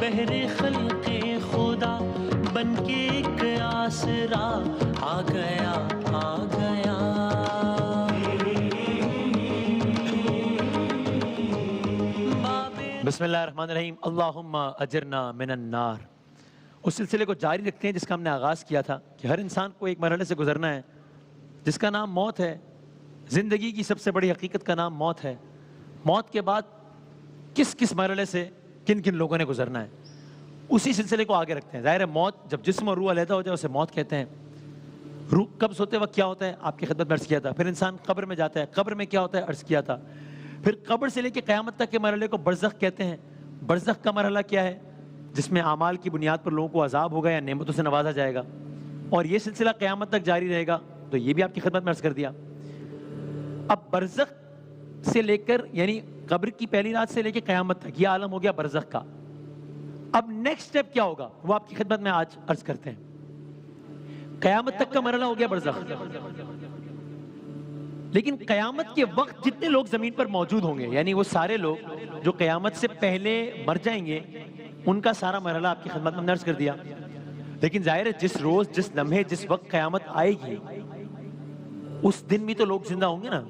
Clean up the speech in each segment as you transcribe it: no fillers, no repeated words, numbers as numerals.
بہر خلق خدا بن کے ایک آسرا آ گیا آ گیا. بسم اللہ الرحمن الرحیم. اللہم اجرنا من النار. اس سلسلے کو جاری رکھتے ہیں جس کا ہم نے آغاز کیا تھا کہ ہر انسان کو ایک مرحلے سے گزرنا ہے جس کا نام موت ہے. زندگی کی سب سے بڑی حقیقت کا نام موت ہے. موت کے بعد کس کس مرحلے سے کن کن لوگوں نے گزرنا ہے اسی سلسلے کو آگے رکھتے ہیں. ظاہر ہے موت جب جسم اور روح علیحدہ ہو جائے اسے موت کہتے ہیں. روح قبض ہوتے وقت کیا ہوتا ہے آپ کی خدمت میں عرض کیا تھا. پھر انسان قبر میں جاتا ہے, قبر میں کیا ہوتا ہے عرض کیا تھا. پھر قبر سے لے کے قیامت تک کے مرحلے کو برزخ کہتے ہیں. برزخ کا مرحلہ کیا ہے جس میں اعمال کی بنیاد پر لوگوں کو عذاب ہوگا یا نعمتوں سے نوازا جائے گا, اور یہ سلسلہ قیامت تک جاری رہے گا. تو یہ بھی آپ کی خدمت میں عرض کر دیا. اب برزخ سے لے کر یعنی قبر کی پہلی رات سے لے کے قیامت تک یہ عالم ہو گیا برزخ کا. اب نیکسٹ سٹیپ کیا ہوگا وہ آپ کی خدمت میں آج عرض کرتے ہیں. قیامت تک کا مرحلہ ہو گیا برزخ, لیکن قیامت کے وقت جتنے لوگ زمین پر موجود ہوں گے یعنی وہ سارے لوگ جو قیامت سے پہلے مر جائیں گے ان کا سارا مرحلہ آپ کی خدمت میں عرض کر دیا. لیکن ظاہر ہے جس روز جس لمحے جس وقت قیامت آئے گی اس دن بھی تو لوگ زندہ ہوں گے نا.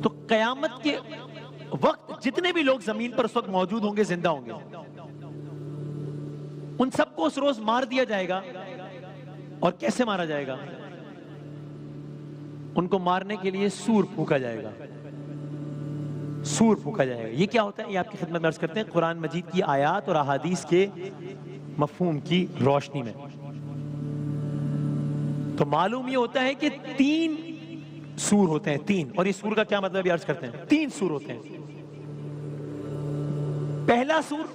تو قیامت کے وقت جتنے بھی لوگ زمین پر اس وقت موجود ہوں گے زندہ ہوں گے ان سب کو اس روز مار دیا جائے گا. اور کیسے مارا جائے گا؟ ان کو مارنے کے لیے سور پھونکا جائے گا. سور پھونکا جائے گا. یہ کیا ہوتا ہے یہ آپ کی خدمت میں عرض کرتے ہیں قرآن مجید کی آیات اور احادیث کے مفہوم کی روشنی میں. تو معلوم یہ ہوتا ہے کہ 3 سور ہوتے ہیں, 3. اور یہ سور کا کیا مطلب یہ عرض کرتے ہیں 3 سور ہوتے ہیں. پہلا سور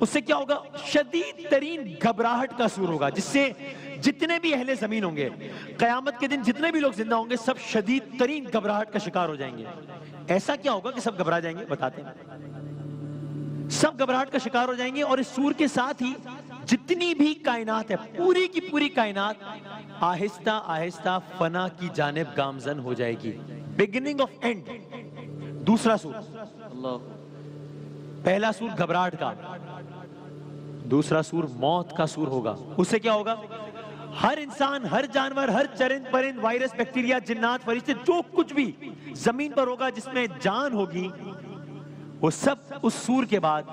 اس سے کیا ہوگا شدید ترین گھبراہٹ کا سور ہوگا جس سے جتنے بھی اہل زمین ہوں گے قیامت کے دن جتنے بھی لوگ زندہ ہوں گے سب شدید ترین گھبراہٹ کا شکار ہو جائیں گے. ایسا کیا ہوگا کہ سب گھبرا جائیں گے؟ بتاتے ہیں. سب گھبراہٹ کا شکار ہو جائیں گے اور اس سور کے ساتھ ہی جتنی بھی کائنات ہے پوری کی پوری کائنات آہستہ آہستہ فنا کی جانب گامزن ہو جائے گی. Beginning of and. دوسرا سور, پہلا سور گھبراہٹ کا, دوسرا سور موت کا سور ہوگا. اس سے کیا ہوگا ہر انسان ہر جانور ہر چرند پرند وائرس بیکٹیریا جنات فرشتے جو کچھ بھی زمین پر ہوگا جس میں جان ہوگی وہ سب اس سور کے بعد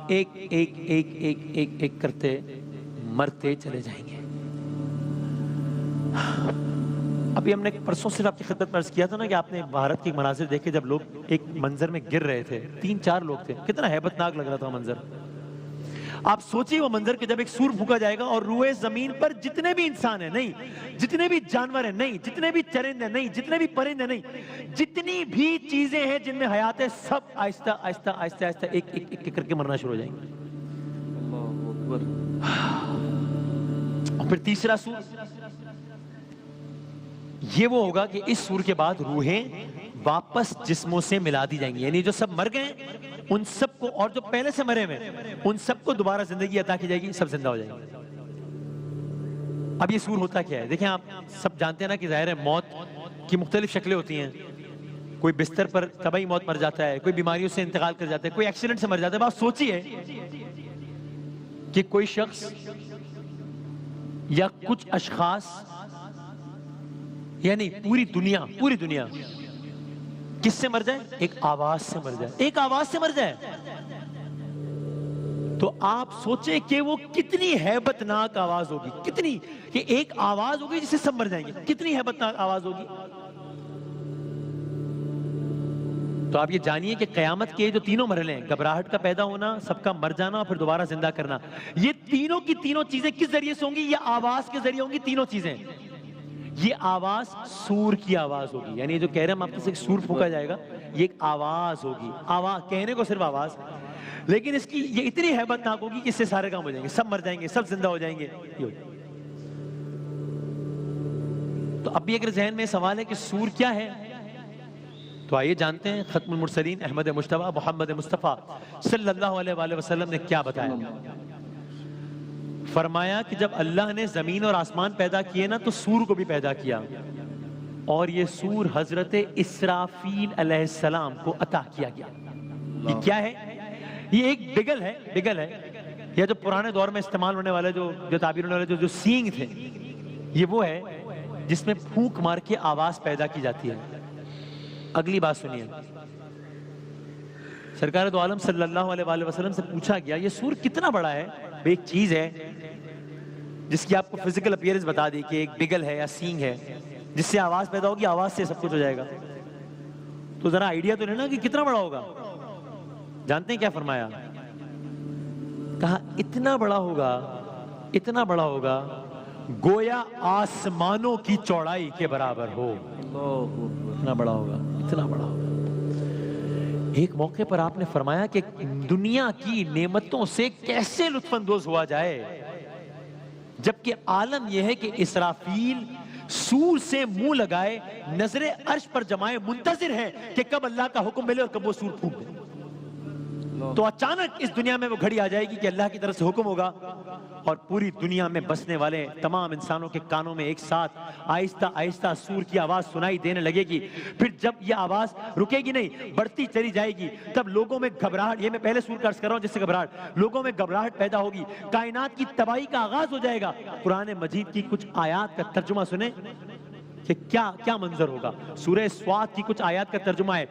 ایک ایک ایک ایک ایک ایک کرتے مرتے چلے جائیں گے. ابھی ہم نے پرسوں صرف آپ کی خدمت میں عرض کیا تھا نا کہ آپ نے بھارت کے مناظر دیکھے جب لوگ ایک منظر میں گر رہے تھے, 3-4 لوگ تھے, کتنا ہیبت ناک لگ رہا تھا منظر. آپ سوچیے وہ منظر کہ جب ایک سور پھونکا جائے گا اور روئے زمین پر جتنے بھی انسان ہیں نہیں, جتنے بھی جانور ہیں نہیں, جتنے بھی چرند ہیں نہیں, جتنے بھی پرند ہیں نہیں, جتنی بھی چیزیں ہیں جن میں حیات ہے سب آہستہ آہستہ آہستہ آہستہ ایک ایک ایک کر کے مرنا شروع ہو جائیں گے. اور پھر تیسرا سور یہ وہ ہوگا کہ اس سور کے بعد روحیں واپس جسموں سے ملا دی جائیں گی. یعنی جو سب مر گئے ان سب کو اور جو پہلے سے مرے ہوئے ان سب کو دوبارہ زندگی عطا کی جائے گی, سب زندہ ہو جائیں گے. اب یہ سور ہوتا کیا ہے دیکھیں آپ سب جانتے ہیں نا کہ ظاہر ہے موت کی مختلف شکلیں ہوتی ہیں. کوئی بستر پر طبعی موت مر جاتا ہے, کوئی بیماریوں سے انتقال کر جاتا ہے, کوئی ایکسیڈنٹ سے مر جاتا ہے. بات سوچیے کہ کوئی شخص یا کچھ اشخاص یعنی پوری دنیا کس سے مر جائے؟ ایک آواز سے مر جائے. ایک آواز سے مر جائے تو آپ سوچیں کہ وہ کتنی ہیبت ناک آواز ہوگی. کتنی کہ ایک آواز ہوگی جس سے سب مر جائیں گے. کتنی ہیبت ناک آواز ہوگی. تو آپ یہ جانیے کہ قیامت کے جو 3 مرحلے ہیں, گھبراہٹ کا پیدا ہونا, سب کا مر جانا اور پھر دوبارہ زندہ کرنا, یہ تینوں کی تینوں چیزیں کس ذریعے سے ہوں گی؟ یہ آواز کے ذریعے ہوں گی. تینوں چیزیں یہ آواز سور کی آواز ہوگی. یعنی جو کہہ رہے ہیں ہم آپ سے سور پھونکا جائے گا یہ ایک آواز ہوگی. آواز کہنے کو صرف آواز, لیکن اس کی یہ اتنی ہیبت ناک ہوگی کہ اس سے سارے کام ہو جائیں گے, سب مر جائیں گے, سب زندہ ہو جائیں گے. تو اب بھی اگر ذہن میں سوال ہے کہ سور کیا ہے تو آئیے جانتے ہیں ختم المرسلین احمد مجتبیٰ محمد مصطفیٰ صلی اللہ علیہ وآلہ وسلم نے کیا بتایا. فرمایا کہ جب اللہ نے زمین اور آسمان پیدا کیے نا تو سور کو بھی پیدا کیا, اور یہ سور حضرت اسرافیل علیہ السلام کو عطا کیا گیا. یہ کیا ہے؟ یہ ایک بگل ہے. یا جو پرانے دور میں استعمال ہونے والے جو تعبیر ہونے والے جو سینگ تھے، یہ وہ ہے جس میں پھونک مار کے آواز پیدا کی جاتی ہے۔ اگلی بات سنیے، سرکار دو عالم صلی اللہ علیہ وآلہ وسلم سے پوچھا گیا یہ سور کتنا بڑا ہے؟ ایک چیز ہے جس کی آپ کو فزیکل اپیئرنس بتا دی کہ ایک بگل ہے یا سینگ ہے جس سے آواز پیدا ہوگی، آواز سے سب کچھ ہو جائے گا، تو ذرا آئیڈیا تو لینا کہ کتنا بڑا ہوگا۔ جانتے ہیں کیا فرمایا؟ کہا اتنا بڑا ہوگا، اتنا بڑا ہوگا گویا آسمانوں کی چوڑائی کے برابر ہو۔ اتنا بڑا ہوگا، اتنا بڑا ہوگا۔ ایک موقع پر آپ نے فرمایا کہ دنیا کی نعمتوں سے کیسے لطف اندوز ہوا جائے، جبکہ عالم یہ ہے کہ اسرافیل سور سے منہ لگائے نظر عرش پر جمائے منتظر ہے کہ کب اللہ کا حکم ملے اور کب وہ سور پھونک دے۔ تو اچانک اس دنیا میں وہ گھڑی آ جائے گی کہ اللہ کی طرف سے حکم ہوگا اور پوری دنیا میں بسنے والے تمام انسانوں کے کانوں میں ایک ساتھ آہستہ آہستہ سور کی آواز سنائی دینے لگے گی۔ پھر جب یہ آواز رکے گی نہیں، بڑھتی چلی جائے گی، تب لوگوں میں گھبراہٹ، یہ میں پہلے سور کا عرض کر رہا ہوں جس سے گھبراہٹ، لوگوں میں گھبراہٹ پیدا ہوگی، کائنات کی تباہی کا آغاز ہو جائے گا۔ قرآن مجید کی کچھ آیات کا ترجمہ سنیں کہ کیا منظر ہوگا۔ سورہ سواد کی کچھ آیات کا ترجمہ ہے،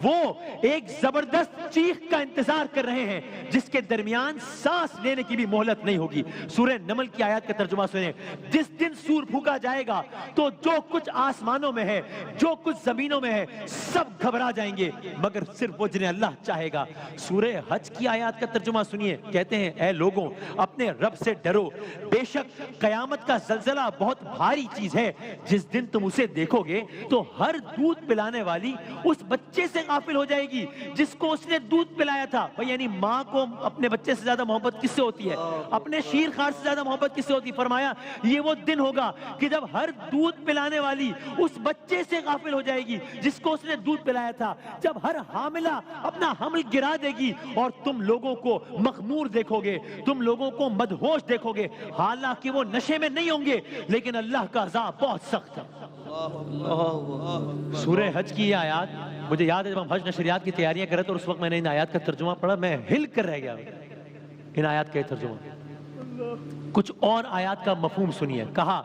وہ ایک زبردست چیخ کا انتظار کر رہے ہیں جس کے درمیان سانس لینے کی بھی مہلت نہیں ہوگی۔ سورہ نمل کی آیات کا ترجمہ سنیں، جس دن سور پھونکا جائے گا تو جو کچھ آسمانوں میں ہے، جو کچھ زمینوں میں ہے، سب گھبرا جائیں گے مگر صرف وہ جنہیں اللہ چاہے گا۔ سورہ حج کی آیات کا ترجمہ سنیے، کہتے ہیں اے لوگوں اپنے رب سے ڈرو، بے شک قیامت کا زلزلہ بہت بھاری چیز ہے، جس دن تم اسے دیکھو گے تو ہر دودھ پلانے والی اس بچے سے غافل ہو جائے گی جس کو اس نے دودھ پلایا تھا۔ یعنی ماں کو اپنے بچے سے زیادہ محبت کس سے ہوتی ہے؟ اپنے شیر خار سے زیادہ محبت کس سے ہوتی ہے؟ فرمایا یہ وہ دن ہوگا کہ جب ہر دودھ پلانے والی اس بچے سے غافل ہو جائے گی جس کو اس نے دودھ پلایا تھا، جب ہر حاملہ اپنا حمل گرا دے گی اور تم لوگوں کو مخمور دیکھو گے، تم لوگوں کو مدہوش دیکھو گے، حالانکہ وہ نشے میں نہیں ہوں گے لیکن اللہ کا عذاب بہت سخت ہے۔ سورہ حج کی یہ آیات مجھے یاد ہے، جب ہم حج نشریات کی تیاریاں کر رہے تھے اور اس وقت میں نے ان آیات کا ترجمہ پڑھا، میں ہل کر رہ گیا ان آیات کا ترجمہ۔ کچھ اور آیات کا مفہوم سنیے، کہا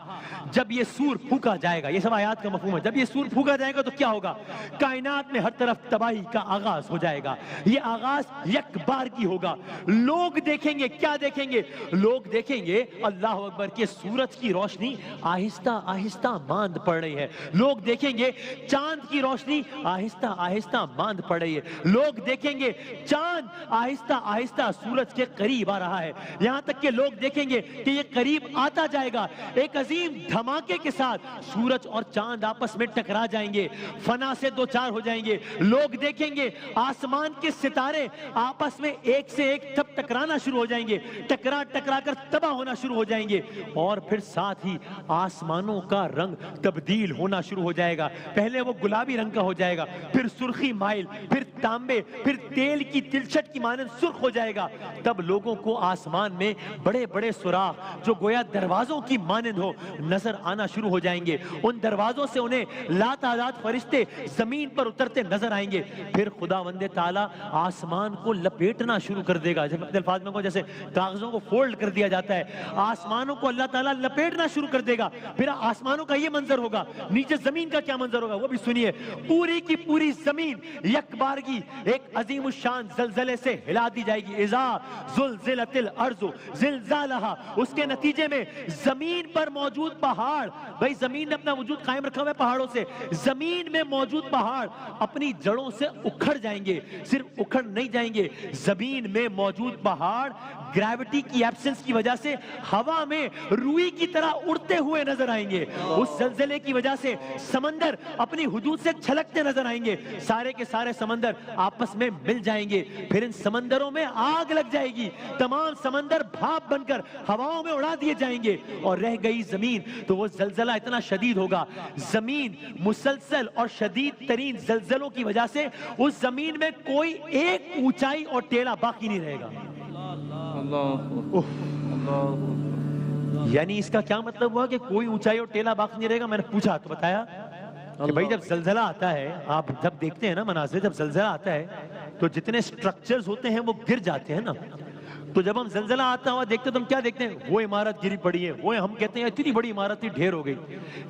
جب یہ سور پھونکا جائے گا، یہ سب آیات کا مفہوم ہے، جب یہ سور پھونکا جائے گا تو کیا ہوگا؟ کائنات میں ہر طرف تباہی کا آغاز ہو جائے گا۔ یہ آغاز یک بار کی ہوگا۔ لوگ دیکھیں گے، کیا دیکھیں گے؟ لوگ دیکھیں گے اللہ اکبر کہ سورج کی روشنی آہستہ آہستہ ماند پڑ رہی ہے۔ لوگ دیکھیں گے چاند کی روشنی آہستہ آہستہ ماند پڑ رہی ہے۔ لوگ دیکھیں گے چاند آہستہ آہستہ سورج کے قریب آ رہا ہے، یہاں تک کہ لوگ دیکھیں گے کہ یہ قریب آتا جائے گا۔ ایک عظیم دھماکے کے ساتھ سورج اور چاند آپس میں ٹکرا جائیں گے، فنا سے دو چار ہو جائیں گے۔ لوگ دیکھیں گے آسمان کے ستارے آپس میں ایک سے ایک تب ٹکرانا شروع ہو جائیں گے، ٹکرا کر تباہ ہونا شروع ہو جائیں گے، اور پھر ساتھ ہی آسمانوں کا رنگ تبدیل ہونا شروع ہو جائے گا۔ پہلے وہ گلابی رنگ کا ہو جائے گا، پھر سرخی مائل، پھر تانبے، پھر تیل کی تلچھٹ کی مانند سرخ ہو جائے گا۔ تب لوگوں کو آسمان میں بڑے بڑے سوراخ جو گویا دروازوں کی مانند ہو نظر آنا شروع ہو جائیں گے۔ ان دروازوں سے انہیں لاتعداد فرشتے زمین پر اترتے نظر آئیں گے۔ پھر خداوند تعالیٰ آسمان کو لپیٹنا شروع کر دے گا، جب اپنے الفاظ میں جیسے کاغذوں کو فولڈ کر دیا جاتا ہے، آسمانوں کو اللہ تعالیٰ لپیٹنا شروع کر دے گا۔ پھر آسمانوں کا یہ منظر ہوگا، نیچے زمین کا کیا منظر ہوگا وہ بھی سنیے۔ پوری کی پوری زمین یک بارگی ایک عظیم الشان زلزلے سے ہلا دی جائے گی۔ اذا زلزلت الارض زلزالہا، اس کے نتیجے میں زمین پر موجود پہاڑ، بھائی زمین نے اپنا وجود قائم رکھا ہوا ہے پہاڑوں سے، زمین میں موجود پہاڑ اپنی جڑوں سے اکھڑ جائیں گے۔ صرف اکھڑ نہیں جائیں گے، زمین میں موجود پہاڑ گریوٹی کی ایبسنس کی وجہ سے ہوا میں روئی کی طرح اڑتے ہوئے نظر آئیں گے۔ اس زلزلے کی وجہ سے سمندر اپنی حدود سے چھلکتے نظر آئیں گے، سارے کے سارے سمندر آپس میں مل جائیں گے۔ پھر ان سمندروں میں آگ لگ جائے گی، تمام سمندر بھاپ بن کر ہواؤں میں اڑا دیے جائیں گے، اور رہ گئی زمین تو وہ زلزلہ اتنا شدید ہوگا، زمین مسلسل اور شدید ترین زلزلوں کی وجہ سے اس زمین میں کوئی ایک اونچائی اور ٹیلا باقی نہیں رہے گا۔ یعنی اس کا کیا مطلب ہوا کہ کوئی اونچائی اور ٹیلا باقی نہیں رہے گا؟ میں نے پوچھا تو بتایا کہ بھائی جب زلزلہ آتا ہے، آپ جب دیکھتے ہیں نا مناظر، جب زلزلہ آتا ہے تو جتنے سٹرکچرز ہوتے ہیں وہ گر جاتے ہیں نا، تو جب ہم زلزلہ آتا ہوا دیکھتے تو ہم کیا دیکھتے ہیں؟ وہ عمارت گری پڑی ہے، وہ ہم کہتے ہیں اتنی بڑی عمارت تھی ڈھیر ہو گئی.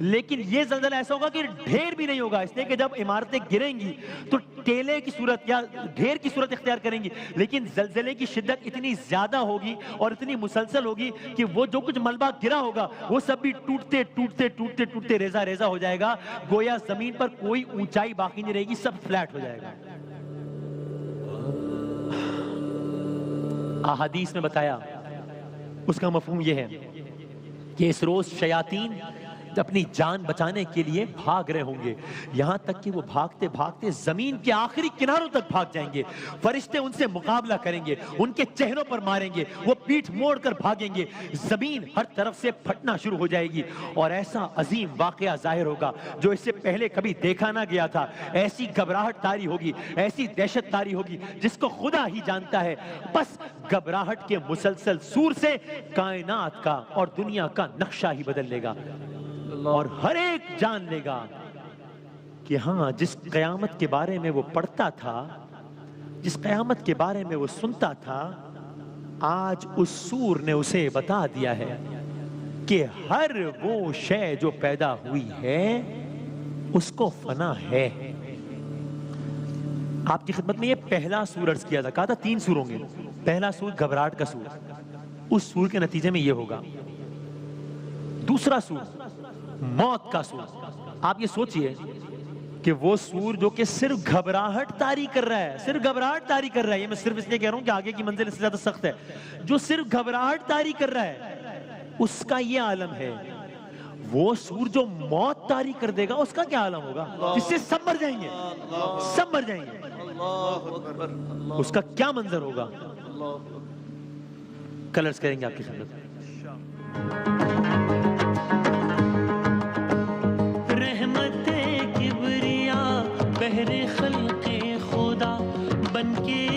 لیکن یہ زلزلہ ایسا ہوگا کہ ڈھیر بھی نہیں ہوگا، اس لیے کہ جب عمارتیں گریں گی تو ٹیلے کی صورت یا ڈھیر کی صورت اختیار کریں گی. لیکن زلزلے کی شدت اتنی زیادہ ہوگی اور اتنی مسلسل ہوگی کہ وہ جو کچھ ملبہ گرا ہوگا وہ سب بھی ٹوٹتے ٹوٹتے ٹوٹتے ٹوٹتے ریزہ ریزہ ہو جائے گا. گویا زمین پر کوئی اونچائی باقی نہیں رہے گی، سب فلیٹ ہو جائے گا. احادیث میں بتایا اس کا مفہوم یہ ہے کہ اس روز شیاطین اپنی جان بچانے کے لیے بھاگ رہے ہوں گے، یہاں تک کہ وہ بھاگتے بھاگتے زمین کے آخری کناروں تک بھاگ جائیں گے. فرشتے ان سے مقابلہ کریں گے، ان کے چہروں پر ماریں گے، وہ پیٹھ موڑ کر بھاگیں گے. زمین ہر طرف سے پھٹنا شروع ہو جائے گی اور ایسا عظیم واقعہ ظاہر ہوگا جو اس سے پہلے کبھی دیکھا نہ گیا تھا. ایسی گھبراہٹ طاری ہوگی، ایسی دہشت طاری ہوگی جس کو خدا ہی جانتا ہے. بس گھبراہٹ کے مسلسل سور سے کائنات کا اور دنیا کا نقشہ ہی بدل لے گا اور ہر ایک جان لے گا کہ ہاں جس قیامت کے بارے میں وہ پڑھتا تھا، جس قیامت کے بارے میں وہ سنتا تھا، آج اس سور نے اسے بتا دیا ہے کہ ہر وہ شے جو پیدا ہوئی ہے اس کو فنا ہے. آپ کی خدمت میں یہ پہلا سور عرض کیا تھا، کہا تھا 3 سور ہوں گے. پہلا سور گھبراہٹ کا سور، اس سور کے نتیجے میں یہ ہوگا. دوسرا سور موت کا سور. آپ یہ سوچئے کہ وہ سور جو کہ صرف گھبراہٹ طاری کر رہا ہے، صرف گھبراہٹ طاری کر رہا ہے، یہ میں صرف اس لیے کہہ رہا ہوں کہ آگے کی منزل اس سے زیادہ سخت ہے، جو صرف گھبراہٹ طاری کر رہا ہے اس کا یہ عالم ہے. وہ سور جو موت طاری کر دے گا اس کا کیا عالم ہوگا؟ جس سے سب مر جائیں گے، سب مر جائیں گے. اس کا کیا منظر ہوگا؟ کلرز کریں گے آپ کی خدمت. رحمت کبریا بہر خلق خدا بن کے